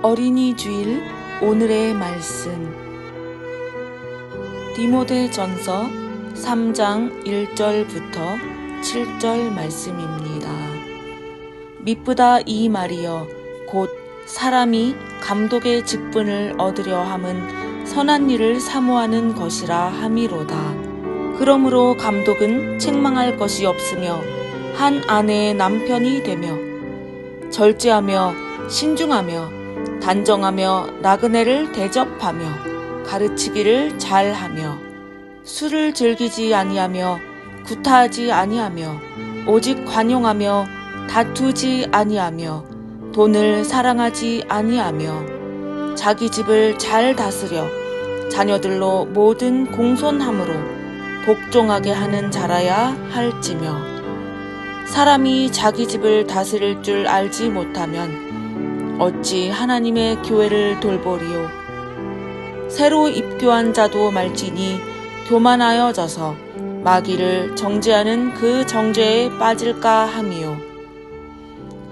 어린이 주일 오늘의 말씀 디모데전서 3장 1절부터 7절 말씀입니다. 미쁘다 이 말이여 곧 사람이 감독의 직분을 얻으려 함은 선한 일을 사모하는 것이라 함이로다. 그러므로 감독은 책망할 것이 없으며 한 아내의 남편이 되며 절제하며 신중하며 단정하며 나그네를 대접하며 가르치기를 잘하며 술을 즐기지 아니하며 구타하지 아니하며 오직 관용하며 다투지 아니하며 돈을 사랑하지 아니하며 자기 집을 잘 다스려 자녀들로 모든 공손함으로 복종하게 하는 자라야 할지며 사람이 자기 집을 다스릴 줄 알지 못하면 어찌 하나님의 교회를 돌보리요. 새로 입교한 자도 말지니 교만하여져서 마귀를 정죄하는 그 정죄에 빠질까 함이요.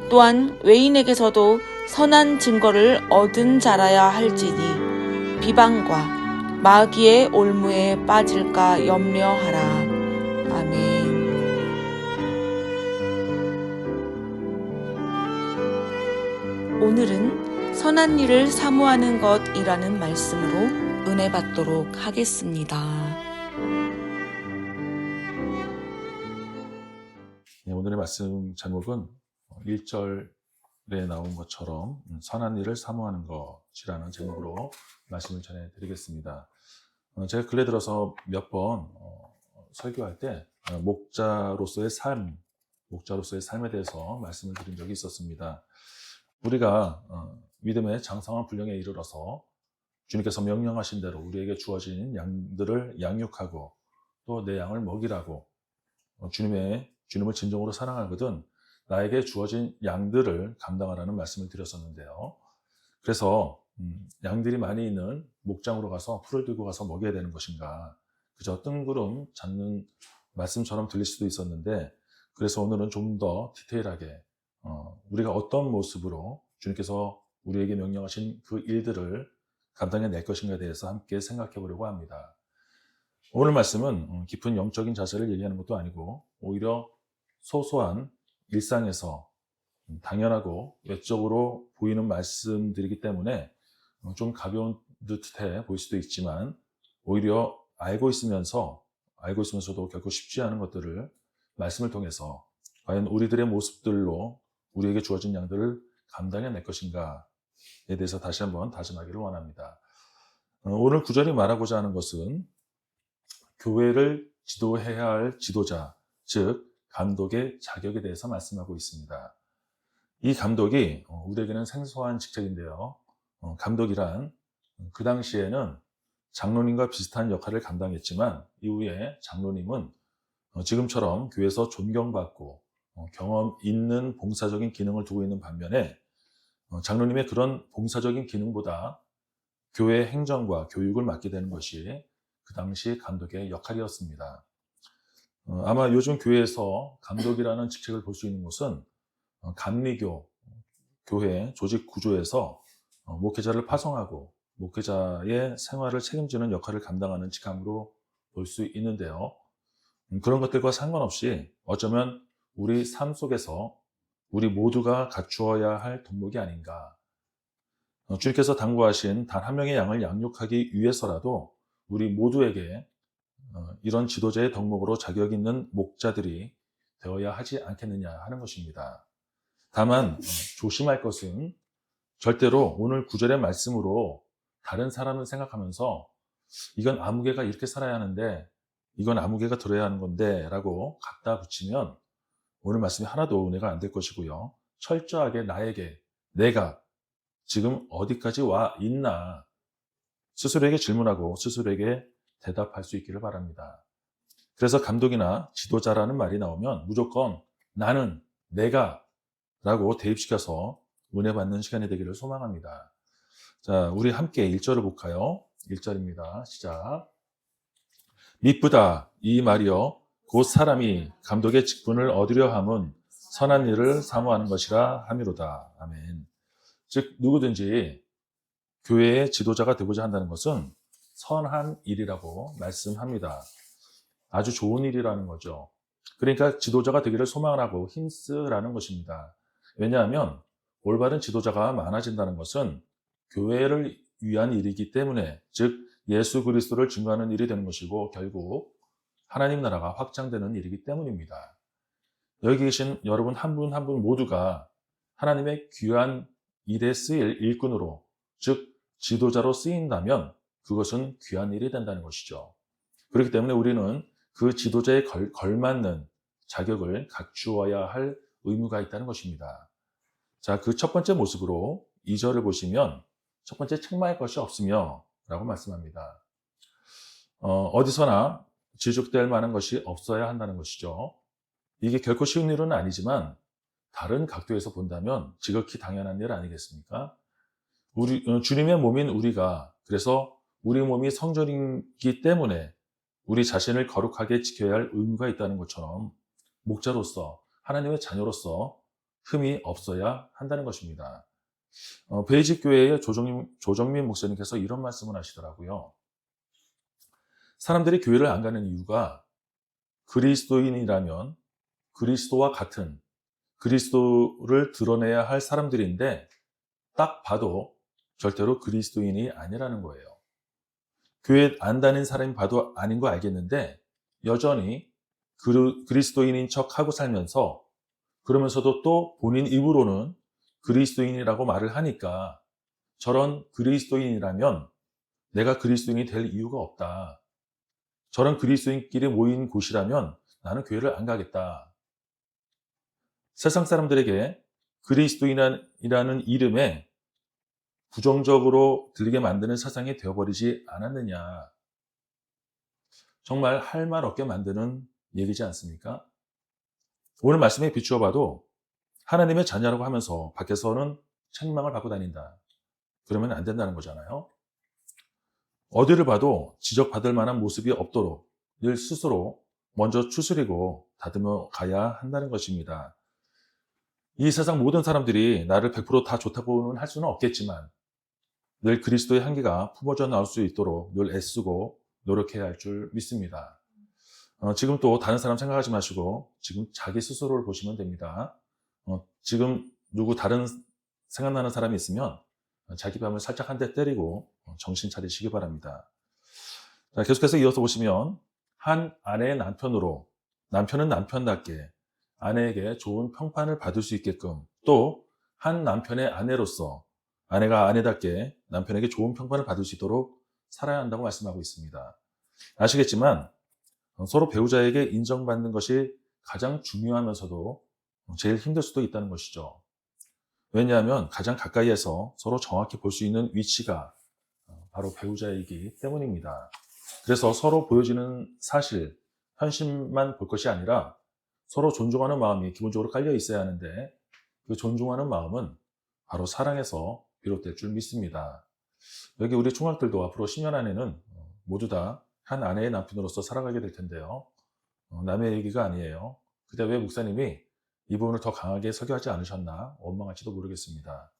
또한 외인에게서도 선한 증거를 얻은 자라야 할지니 비방과 마귀의 올무에 빠질까 염려하라. 아멘. 오늘은 선한 일을 사모하는 것이라는 말씀으로 은혜 받도록 하겠습니다. 오늘의 말씀 제목은 1절에 나온 것처럼 선한 일을 사모하는 것이라는 제목으로 말씀을 전해드리겠습니다. 제가 근래 들어서 몇 번 설교할 때 목자로서의 삶에 대해서 말씀을 드린 적이 있었습니다. 우리가 믿음의 장성한 분량에 이르러서 주님께서 명령하신 대로 우리에게 주어진 양들을 양육하고 또 내 양을 먹이라고 주님을 진정으로 사랑하거든 나에게 주어진 양들을 감당하라는 말씀을 드렸었는데요. 그래서 양들이 많이 있는 목장으로 가서 풀을 들고 가서 먹여야 되는 것인가, 그저 뜬구름 잡는 말씀처럼 들릴 수도 있었는데, 그래서 오늘은 좀 더 디테일하게 우리가 어떤 모습으로 주님께서 우리에게 명령하신 그 일들을 감당해낼 것인가에 대해서 함께 생각해 보려고 합니다. 오늘 말씀은 깊은 영적인 자세를 얘기하는 것도 아니고 오히려 소소한 일상에서 당연하고 외적으로 보이는 말씀들이기 때문에 좀 가벼운 듯해 보일 수도 있지만 오히려 알고 있으면서도 결코 쉽지 않은 것들을 말씀을 통해서 과연 우리들의 모습들로 우리에게 주어진 양들을 감당해낼 것인가에 대해서 다시 한번 다짐하기를 원합니다. 오늘 구절이 말하고자 하는 것은 교회를 지도해야 할 지도자, 즉 감독의 자격에 대해서 말씀하고 있습니다. 이 감독이 우리에게는 생소한 직책인데요. 감독이란 그 당시에는 장로님과 비슷한 역할을 감당했지만 이후에 장로님은 지금처럼 교회에서 존경받고 경험 있는 봉사적인 기능을 두고 있는 반면에 장로님의 그런 봉사적인 기능보다 교회 행정과 교육을 맡게 되는 것이 그 당시 감독의 역할이었습니다. 아마 요즘 교회에서 감독이라는 직책을 볼 수 있는 곳은 감리교 교회 조직 구조에서 목회자를 파송하고 목회자의 생활을 책임지는 역할을 감당하는 직함으로 볼 수 있는데요. 그런 것들과 상관없이 어쩌면 우리 삶 속에서 우리 모두가 갖추어야 할 덕목이 아닌가. 주님께서 당부하신 단 한 명의 양을 양육하기 위해서라도 우리 모두에게 이런 지도자의 덕목으로 자격 있는 목자들이 되어야 하지 않겠느냐 하는 것입니다. 다만 조심할 것은 절대로 오늘 구절의 말씀으로 다른 사람을 생각하면서 이건 아무개가 이렇게 살아야 하는데 이건 아무개가 들어야 하는 건데 라고 갖다 붙이면 오늘 말씀이 하나도 은혜가 안 될 것이고요. 철저하게 내가 지금 어디까지 와 있나 스스로에게 질문하고 스스로에게 대답할 수 있기를 바랍니다. 그래서 감독이나 지도자라는 말이 나오면 무조건 나는, 내가 라고 대입시켜서 은혜 받는 시간이 되기를 소망합니다. 자, 우리 함께 1절을 볼까요? 1절입니다. 시작. 미쁘다 이 말이여 곧 사람이 감독의 직분을 얻으려 함은 선한 일을 사모하는 것이라 함이로다. 아멘. 즉 누구든지 교회의 지도자가 되고자 한다는 것은 선한 일이라고 말씀합니다. 아주 좋은 일이라는 거죠. 그러니까 지도자가 되기를 소망하고 힘쓰라는 것입니다. 왜냐하면 올바른 지도자가 많아진다는 것은 교회를 위한 일이기 때문에, 즉 예수 그리스도를 증거하는 일이 되는 것이고 결국 하나님 나라가 확장되는 일이기 때문입니다. 여기 계신 여러분 한 분 한 분 모두가 하나님의 귀한 일에 쓰일 일꾼으로, 즉 지도자로 쓰인다면 그것은 귀한 일이 된다는 것이죠. 그렇기 때문에 우리는 그 지도자에 걸맞는 자격을 갖추어야 할 의무가 있다는 것입니다. 자, 그 첫 번째 모습으로 2절을 보시면 첫 번째 책망할 것이 없으며 라고 말씀합니다. 어디서나 지적될 만한 것이 없어야 한다는 것이죠. 이게 결코 쉬운 일은 아니지만 다른 각도에서 본다면 지극히 당연한 일 아니겠습니까? 주님의 몸인 우리가, 그래서 우리 몸이 성전이기 때문에 우리 자신을 거룩하게 지켜야 할 의무가 있다는 것처럼 목자로서, 하나님의 자녀로서 흠이 없어야 한다는 것입니다. 베이직 교회의 조정민 목사님께서 이런 말씀을 하시더라고요. 사람들이 교회를 안 가는 이유가 그리스도인이라면 그리스도와 같은 그리스도를 드러내야 할 사람들인데 딱 봐도 절대로 그리스도인이 아니라는 거예요. 교회 안 다닌 사람이 봐도 아닌 거 알겠는데 여전히 그리스도인인 척하고 살면서, 그러면서도 또 본인 입으로는 그리스도인이라고 말을 하니까 저런 그리스도인이라면 내가 그리스도인이 될 이유가 없다. 저런 그리스도인끼리 모인 곳이라면 나는 교회를 안 가겠다. 세상 사람들에게 그리스도인이라는 이름에 부정적으로 들리게 만드는 세상이 되어버리지 않았느냐. 정말 할 말 없게 만드는 얘기지 않습니까? 오늘 말씀에 비추어 봐도 하나님의 자녀라고 하면서 밖에서는 책망을 받고 다닌다. 그러면 안 된다는 거잖아요. 어디를 봐도 지적받을 만한 모습이 없도록 늘 스스로 먼저 추스리고 다듬어 가야 한다는 것입니다. 이 세상 모든 사람들이 나를 100% 다 좋다고는 할 수는 없겠지만 늘 그리스도의 향기가 품어져 나올 수 있도록 늘 애쓰고 노력해야 할 줄 믿습니다. 지금 또 다른 사람 생각하지 마시고 지금 자기 스스로를 보시면 됩니다. 지금 누구 다른 생각나는 사람이 있으면 자기 뺨을 살짝 한 대 때리고 정신 차리시기 바랍니다. 자, 계속해서 이어서 보시면 한 아내의 남편으로, 남편은 남편답게 아내에게 좋은 평판을 받을 수 있게끔, 또 한 남편의 아내로서 아내가 아내답게 남편에게 좋은 평판을 받을 수 있도록 살아야 한다고 말씀하고 있습니다. 아시겠지만 서로 배우자에게 인정받는 것이 가장 중요하면서도 제일 힘들 수도 있다는 것이죠. 왜냐하면 가장 가까이에서 서로 정확히 볼 수 있는 위치가 바로 배우자이기 때문입니다. 그래서 서로 보여지는 사실, 현실만 볼 것이 아니라 서로 존중하는 마음이 기본적으로 깔려 있어야 하는데, 그 존중하는 마음은 바로 사랑에서 비롯될 줄 믿습니다. 여기 우리 총각들도 앞으로 10년 안에는 모두 다 한 아내의 남편으로서 살아가게 될 텐데요. 남의 얘기가 아니에요. 그때 왜 목사님이 이 부분을 더 강하게 설교하지 않으셨나 원망할지도 모르겠습니다.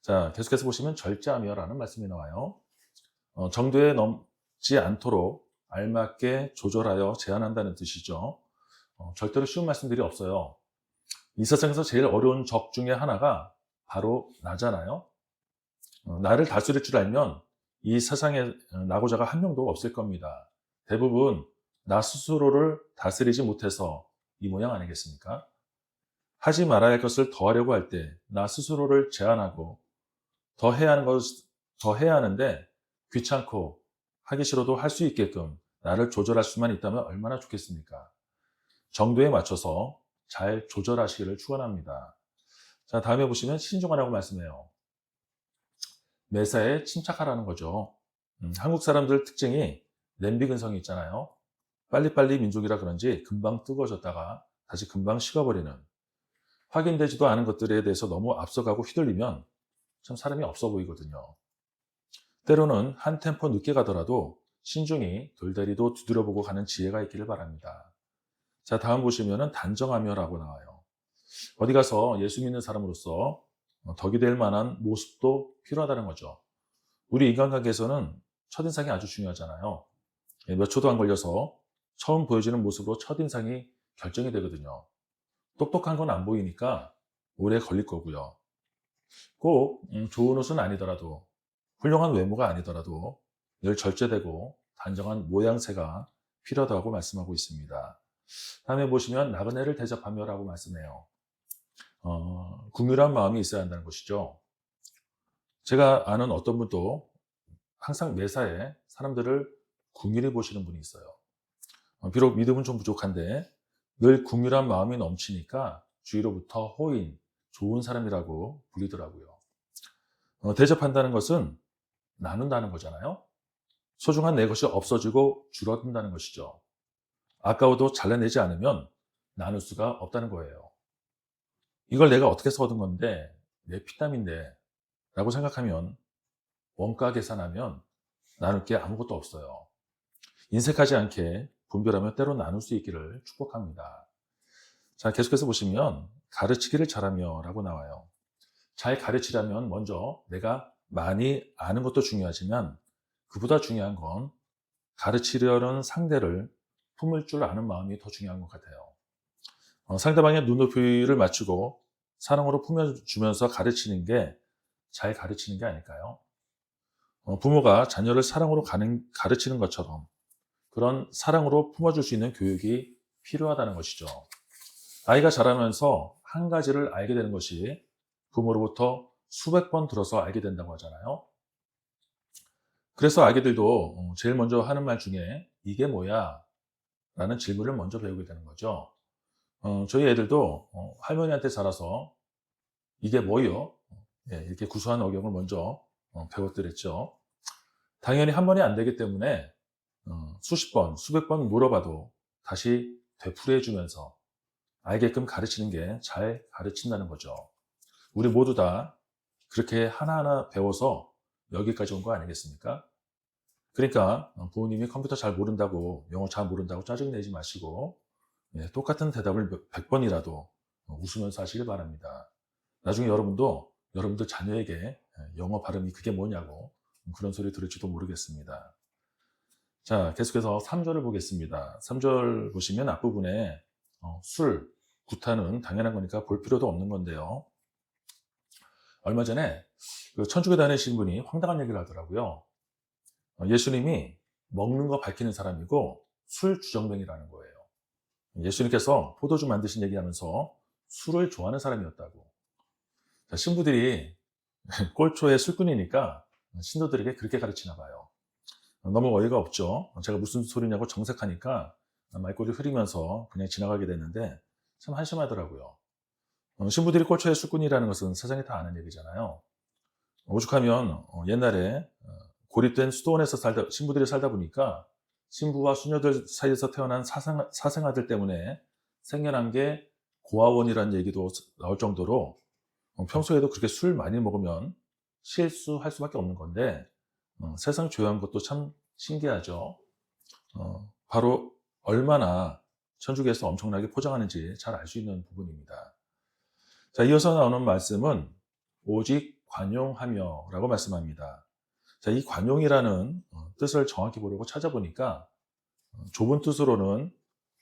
자, 계속해서 보시면 절제하며라는 말씀이 나와요. 정도에 넘지 않도록 알맞게 조절하여 제한한다는 뜻이죠. 절대로 쉬운 말씀들이 없어요. 이 세상에서 제일 어려운 적 중에 하나가 바로 나잖아요. 나를 다스릴 줄 알면 이 세상에 나고자가 한 명도 없을 겁니다. 대부분 나 스스로를 다스리지 못해서 이 모양 아니겠습니까? 하지 말아야 할 것을 더 하려고 할 때 나 스스로를 제한하고 더 해야 하는데 귀찮고 하기 싫어도 할 수 있게끔 나를 조절할 수만 있다면 얼마나 좋겠습니까? 정도에 맞춰서 잘 조절하시기를 축원합니다. 자, 다음에 보시면 신중하라고 말씀해요. 매사에 침착하라는 거죠. 한국 사람들 특징이 냄비 근성이 있잖아요. 빨리빨리 민족이라 그런지 금방 뜨거워졌다가 다시 금방 식어버리는, 확인되지도 않은 것들에 대해서 너무 앞서가고 휘둘리면 참 사람이 없어 보이거든요. 때로는 한 템포 늦게 가더라도 신중히 돌다리도 두드려보고 가는 지혜가 있기를 바랍니다. 자, 다음 보시면은 단정하며라고 나와요. 어디 가서 예수 믿는 사람으로서 덕이 될 만한 모습도 필요하다는 거죠. 우리 인간관계에서는 첫인상이 아주 중요하잖아요. 몇 초도 안 걸려서 처음 보여지는 모습으로 첫인상이 결정이 되거든요. 똑똑한 건 안 보이니까 오래 걸릴 거고요. 꼭 좋은 옷은 아니더라도, 훌륭한 외모가 아니더라도 늘 절제되고 단정한 모양새가 필요하다고 말씀하고 있습니다. 다음에 보시면 나그네를 대접하며 라고 말씀해요. 궁휼한 마음이 있어야 한다는 것이죠. 제가 아는 어떤 분도 항상 매사에 사람들을 궁휼히 보시는 분이 있어요. 비록 믿음은 좀 부족한데 늘 궁휼한 마음이 넘치니까 주위로부터 호인, 좋은 사람이라고 불리더라고요. 대접한다는 것은 나눈다는 거잖아요. 소중한 내 것이 없어지고 줄어든다는 것이죠. 아까워도 잘라내지 않으면 나눌 수가 없다는 거예요. 이걸 내가 어떻게 해서 얻은 건데, 내 피땀인데 라고 생각하면, 원가 계산하면 나눌 게 아무것도 없어요. 인색하지 않게 분별하며 때로 나눌 수 있기를 축복합니다. 자, 계속해서 보시면 가르치기를 잘하며 라고 나와요. 잘 가르치려면 먼저 내가 많이 아는 것도 중요하지만 그보다 중요한 건 가르치려는 상대를 품을 줄 아는 마음이 더 중요한 것 같아요. 상대방의 눈높이를 맞추고 사랑으로 품어주면서 가르치는 게 잘 가르치는 게 아닐까요? 부모가 자녀를 사랑으로 가르치는 것처럼 그런 사랑으로 품어줄 수 있는 교육이 필요하다는 것이죠. 아이가 자라면서 한 가지를 알게 되는 것이 부모로부터 수백 번 들어서 알게 된다고 하잖아요. 그래서 아기들도 제일 먼저 하는 말 중에 이게 뭐야? 라는 질문을 먼저 배우게 되는 거죠. 저희 애들도 할머니한테 자라서 이게 뭐요? 이렇게 구수한 어경을 먼저 배웠더랬죠. 당연히 한 번이 안 되기 때문에 수십 번, 수백 번 물어봐도 다시 되풀이해 주면서 알게끔 가르치는 게 잘 가르친다는 거죠. 우리 모두 다 그렇게 하나하나 배워서 여기까지 온 거 아니겠습니까? 그러니까 부모님이 컴퓨터 잘 모른다고, 영어 잘 모른다고 짜증내지 마시고 똑같은 대답을 100번이라도 웃으면서 하시길 바랍니다. 나중에 여러분들 자녀에게 영어 발음이 그게 뭐냐고 그런 소리 들을지도 모르겠습니다. 자, 계속해서 3절을 보겠습니다. 3절 보시면 앞부분에 술, 구타는 당연한 거니까 볼 필요도 없는 건데요. 얼마 전에 천주교 다니신 분이 황당한 얘기를 하더라고요. 예수님이 먹는 거 밝히는 사람이고 술 주정뱅이라는 거예요. 예수님께서 포도주 만드신 얘기하면서 술을 좋아하는 사람이었다고. 신부들이 꼴초에 술꾼이니까 신도들에게 그렇게 가르치나 봐요. 너무 어이가 없죠. 제가 무슨 소리냐고 정색하니까 말꼬리 흐리면서 그냥 지나가게 됐는데 참 한심하더라고요. 신부들이 꼴초에 술꾼이라는 것은 세상에 다 아는 얘기잖아요. 오죽하면 옛날에 고립된 수도원에서 신부들이 살다 보니까 신부와 수녀들 사이에서 태어난 사생아들 때문에 생겨난 게 고아원이라는 얘기도 나올 정도로 평소에도 그렇게 술 많이 먹으면 실수할 수밖에 없는 건데 세상 조용한 것도 참 신기하죠. 바로 얼마나 천주교에서 엄청나게 포장하는지 잘 알 수 있는 부분입니다. 자, 이어서 나오는 말씀은 오직 관용하며 라고 말씀합니다. 자, 이 관용이라는 뜻을 정확히 보려고 찾아보니까 좁은 뜻으로는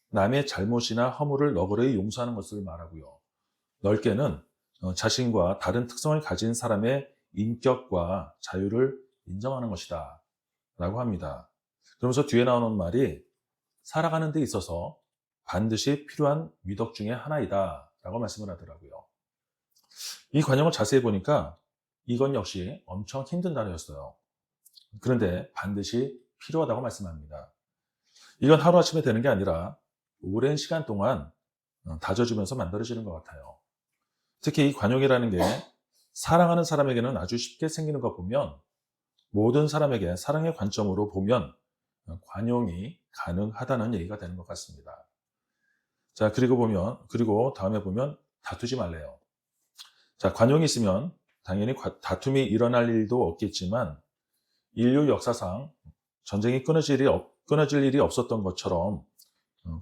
남의 잘못이나 허물을 너그러이 용서하는 것을 말하고요. 넓게는 자신과 다른 특성을 가진 사람의 인격과 자유를 인정하는 것이다 라고 합니다. 그러면서 뒤에 나오는 말이 살아가는 데 있어서 반드시 필요한 미덕 중에 하나이다 라고 말씀을 하더라고요. 이 관용을 자세히 보니까 이건 역시 엄청 힘든 단어였어요. 그런데 반드시 필요하다고 말씀합니다. 이건 하루아침에 되는 게 아니라 오랜 시간 동안 다져지면서 만들어지는 것 같아요. 특히 이 관용이라는 게 사랑하는 사람에게는 아주 쉽게 생기는 거 보면 모든 사람에게 사랑의 관점으로 보면 관용이 가능하다는 얘기가 되는 것 같습니다. 자, 그리고 다음에 보면 다투지 말래요. 자, 관용이 있으면 당연히 다툼이 일어날 일도 없겠지만 인류 역사상 전쟁이 끊어질 일이 없었던 것처럼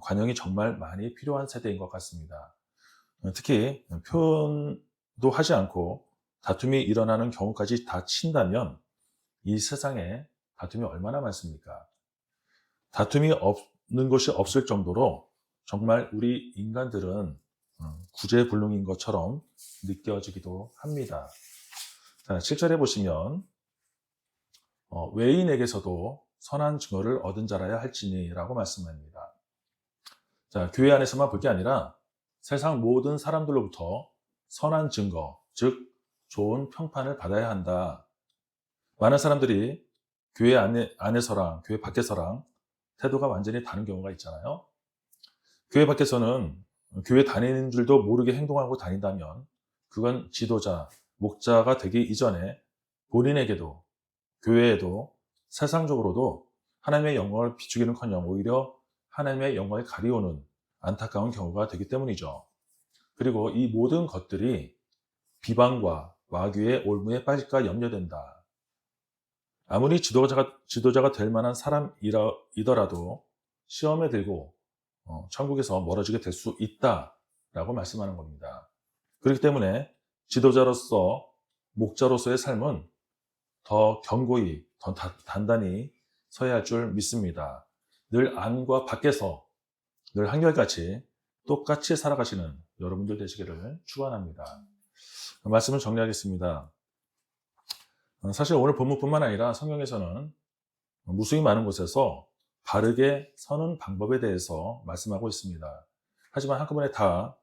관용이 정말 많이 필요한 세대인 것 같습니다. 특히 표현도 하지 않고 다툼이 일어나는 경우까지 다 친다면 이 세상에 다툼이 얼마나 많습니까? 다툼이 없는 것이 없을 정도로 정말 우리 인간들은 구제불능인 것처럼 느껴지기도 합니다. 자, 7절에 보시면 외인에게서도 선한 증거를 얻은 자라야 할지니라고 말씀합니다. 자, 교회 안에서만 볼 게 아니라 세상 모든 사람들로부터 선한 증거, 즉 좋은 평판을 받아야 한다. 많은 사람들이 교회 안에서랑 교회 밖에서랑 태도가 완전히 다른 경우가 있잖아요. 교회 밖에서는 교회 다니는 줄도 모르게 행동하고 다닌다면 그건 지도자, 목자가 되기 이전에 본인에게도 교회에도 세상적으로도 하나님의 영광을 비추기는커녕 오히려 하나님의 영광을 가리우는 안타까운 경우가 되기 때문이죠. 그리고 이 모든 것들이 비방과 마귀의 올무에 빠질까 염려된다. 아무리 지도자가 될 만한 사람이더라도 시험에 들고 천국에서 멀어지게 될 수 있다라고 말씀하는 겁니다. 그렇기 때문에 지도자로서 목자로서의 삶은 더 견고히, 더 단단히 서야 할 줄 믿습니다. 늘 안과 밖에서 늘 한결같이 똑같이 살아가시는 여러분들 되시기를 축원합니다. 말씀을 정리하겠습니다. 사실 오늘 본문뿐만 아니라 성경에서는 무수히 많은 곳에서 바르게 서는 방법에 대해서 말씀하고 있습니다. 하지만 한꺼번에 다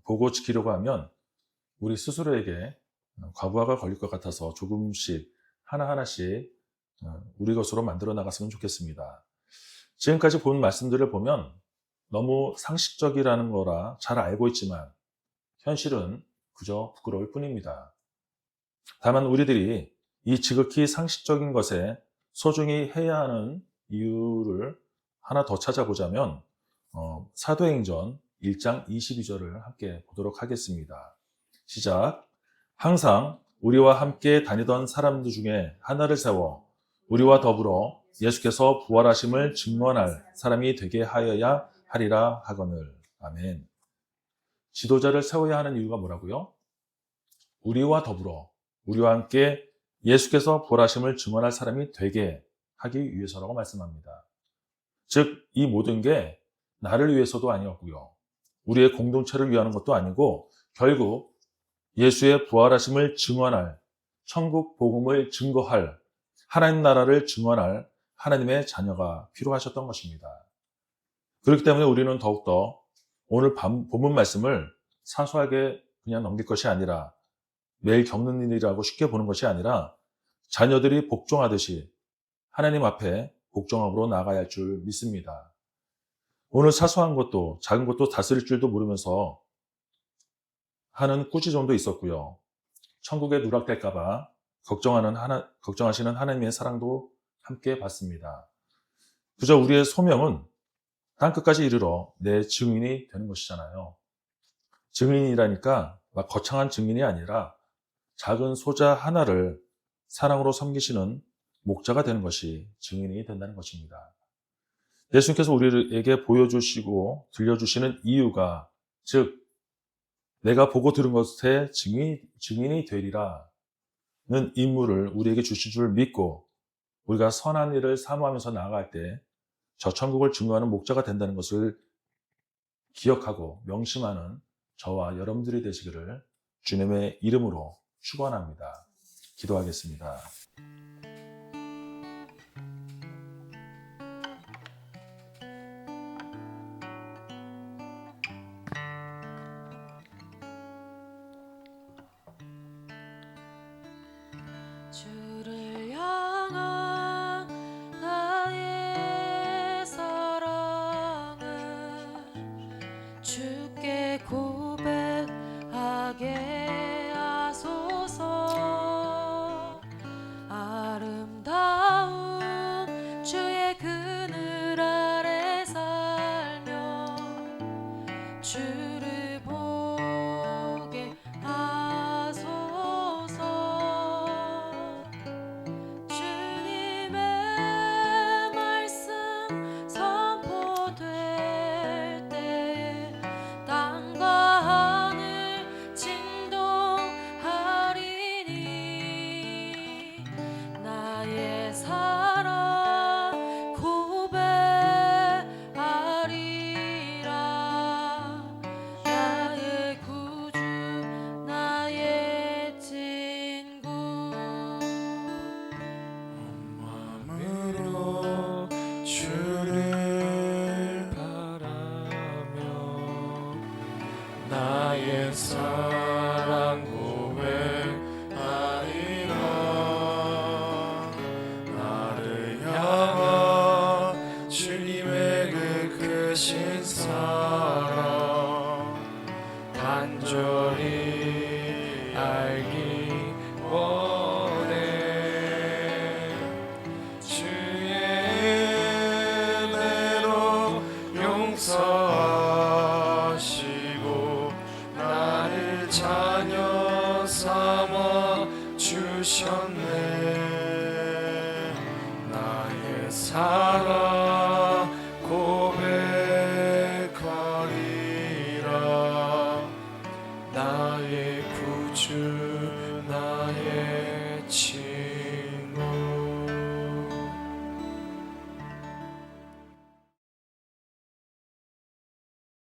보고 지키려고 하면 우리 스스로에게 과부하가 걸릴 것 같아서 조금씩 하나하나씩 우리 것으로 만들어 나갔으면 좋겠습니다. 지금까지 본 말씀들을 보면 너무 상식적이라는 거라 잘 알고 있지만 현실은 그저 부끄러울 뿐입니다. 다만 우리들이 이 지극히 상식적인 것에 소중히 해야 하는 이유를 하나 더 찾아보자면 사도행전 1장 22절을 함께 보도록 하겠습니다. 시작. 항상 우리와 함께 다니던 사람들 중에 하나를 세워 우리와 더불어 예수께서 부활하심을 증언할 사람이 되게 하여야 하리라 하거늘. 아멘. 지도자를 세워야 하는 이유가 뭐라고요? 우리와 더불어 우리와 함께 예수께서 부활하심을 증언할 사람이 되게 하기 위해서라고 말씀합니다. 즉, 이 모든 게 나를 위해서도 아니었고요. 우리의 공동체를 위하는 것도 아니고 결국 예수의 부활하심을 증언할, 천국 복음을 증거할, 하나님 나라를 증언할 하나님의 자녀가 필요하셨던 것입니다. 그렇기 때문에 우리는 더욱더 오늘 본문 말씀을 사소하게 그냥 넘길 것이 아니라 매일 겪는 일이라고 쉽게 보는 것이 아니라 자녀들이 복종하듯이 하나님 앞에 복종함으로 나아가야 할 줄 믿습니다. 오늘 사소한 것도 작은 것도 다스릴 줄도 모르면서 하는 꾸지정도 있었고요. 천국에 누락될까 봐 걱정하시는 하나님의 사랑도 함께 받습니다. 그저 우리의 소명은 땅끝까지 이르러 내 증인이 되는 것이잖아요. 증인이라니까 막 거창한 증인이 아니라 작은 소자 하나를 사랑으로 섬기시는 목자가 되는 것이 증인이 된다는 것입니다. 예수님께서 우리에게 보여주시고 들려주시는 이유가 즉 내가 보고 들은 것에 증인이 되리라는 임무를 우리에게 주신 줄 믿고 우리가 선한 일을 사모하면서 나아갈 때 저 천국을 증거하는 목자가 된다는 것을 기억하고 명심하는 저와 여러분들이 되시기를 주님의 이름으로 축원합니다. 기도하겠습니다. 주를 향한 나의 사랑을 주께 고백하게 하소서. 아름다운 주의 그늘 아래 살며 주를 보게 하소서. 나의 사랑 고백하리라. 나의 구주 나의 친구. 마음으로 주를 바라며 나의 사랑 고백하리라. 나를 향한 주님의 그 크신 사랑 간절히 알기 원해. 주의 은혜로 용서하시고 나를 자녀 삼아 주셨네. 나의 사랑